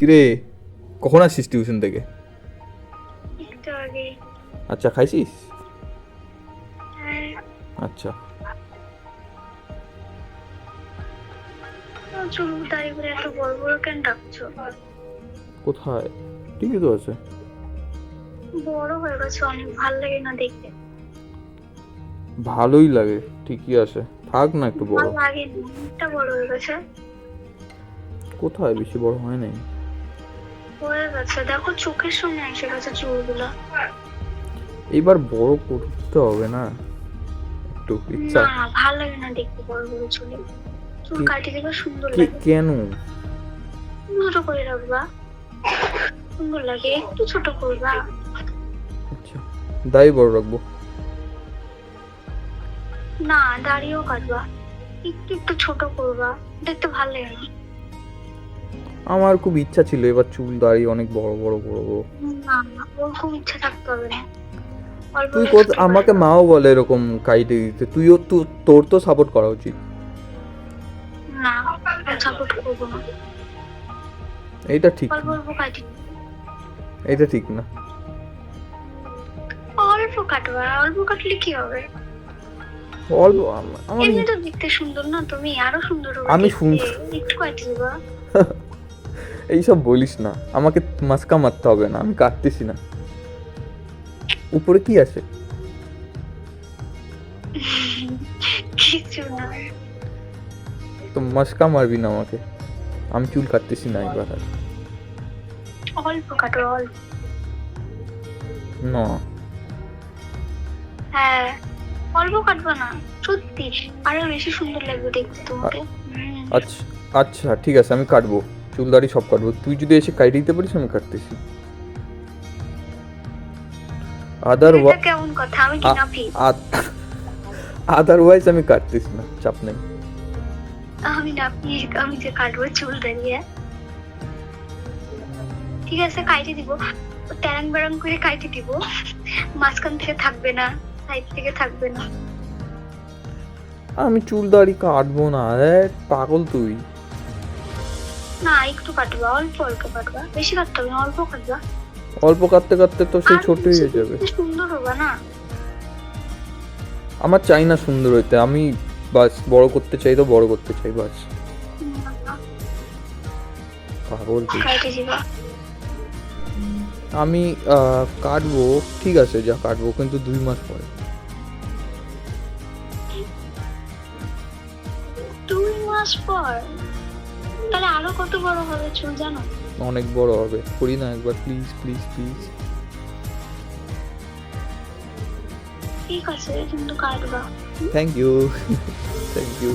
কিরে, কখন আসছিস টিউশন থেকে? একটু আগে। আচ্ছা, খাইছিস? হ্যাঁ। আচ্ছা। চুল দাড়ি করে এত বড় বড় কেন রাখছো? কোথায়? ঠিকই তো আছে। বড় হয়ে গেছে অনেক, ভালো লাগে না দেখতে। ভালোই লাগে, ঠিকই আছে, থাক না একটু বড়। ভালো লাগে না, অনেকটা বড় হয়ে গেছে। কোথায়, বেশি বড় হয় নাই। হয়ে গেছে, দেখো চোখের সামনে এসে গেছে চুলগুলো। এইবার বড় করতে হবে না, একটু ইচ্ছা। না ভালো লাগে না দেখতে বড় বড় চুলে। চুল কাটিয়ে দেবে, সুন্দর কি লাগে। কেন? ছোট করে রাখবা, সুন্দর লাগে। একটু ছোট করবা। আচ্ছা, দাড়ি বড় রাখবো। না, দাড়িও কাটবা, একটু একটু ছোট করবা, দেখতে ভালো লাগে না। আমার খুব ইচ্ছা ছিল এবার চুল দাড়ি অনেক বড় বড় করবো। না না, ওরকম ইচ্ছা থাকতে হবে না। অল্প তুই একটু থাকতে আমাকে পারে। মাও বলে এরকম কাইটে দিতে, তুইও তোর তো সাপোর্ট করা উচিত। না, সাপোর্ট করবো না। এইটা ঠিক অল্প না, অল্প কাটি। এইটা ঠিক না। অল্প কাটবা, অল্প কাটলে কি হবে? অল্প আমার এমনি তো দেখতে সুন্দর না তুমি, আরো সুন্দর হবে আমি দেখতে। সুন্দর? একটু কাটি দিবা। এইসব বলিস না, আমাকে মাস্কা মারতে হবে না, আমি কাটতেছি না। উপরে কি আছে? কিছু না। তো মাস্কা মারবি না আমাকে, আমি চুল কাটতেছি না এবার আর। অল্প কাটো, অল্প। না, হ্যাঁ, অল্প কাটবা না, সত্যি আরো বেশি সুন্দর লাগবে দেখতে তোমাকে। আচ্ছা আচ্ছা ঠিক আছে, আমি কাটবো, চুল দাড়ি সব কাটবো, তুই যদি এসে কাটিয়ে দিতে পারিস আমি কাটতেছি। এটা কেমন কথা? আমি কি নাপি? আদারওয়াইজ আমি কাটতেছি না, চাপ নেই। আমি নাপি, আমি যে কাটবো চুল দাঁড়িয়ে। ঠিক আছে, কাইটে দিব, ট্যাং ব্যাং করে কাইটে দিব। মাঝখান থেকে থাকবে না, সাইড থেকে থাকবে না। আমি চুল দাড়ি কাটবো না রে, পাগল তুই। না, একটু কাটবা, অল্প অল্প কাটবা, বেশি কাটতে হবে না, অল্প কাটবা। অল্প কাটতে কাটতে তো সেই আর ছোট হয়ে বেশি যাবে। সুন্দর হবে না। আমার চাই না সুন্দর হইতে, আমি বাস বড় করতে চাই তো বড় করতে চাই বাস। পাগল তুই। কাইটে দিবা। আমি কাটবো, ঠিক আছে যা কাটবো, কিন্তু 2 মাস পরে। 2 মাস পর? তাহলে আরো কত বড় হবে চুল জানো? অনেক বড় হবে, করি না একবার, প্লিজ প্লিজ প্লিজ। ঠিক আছে, কিন্তু কাটবা। Thank you thank you.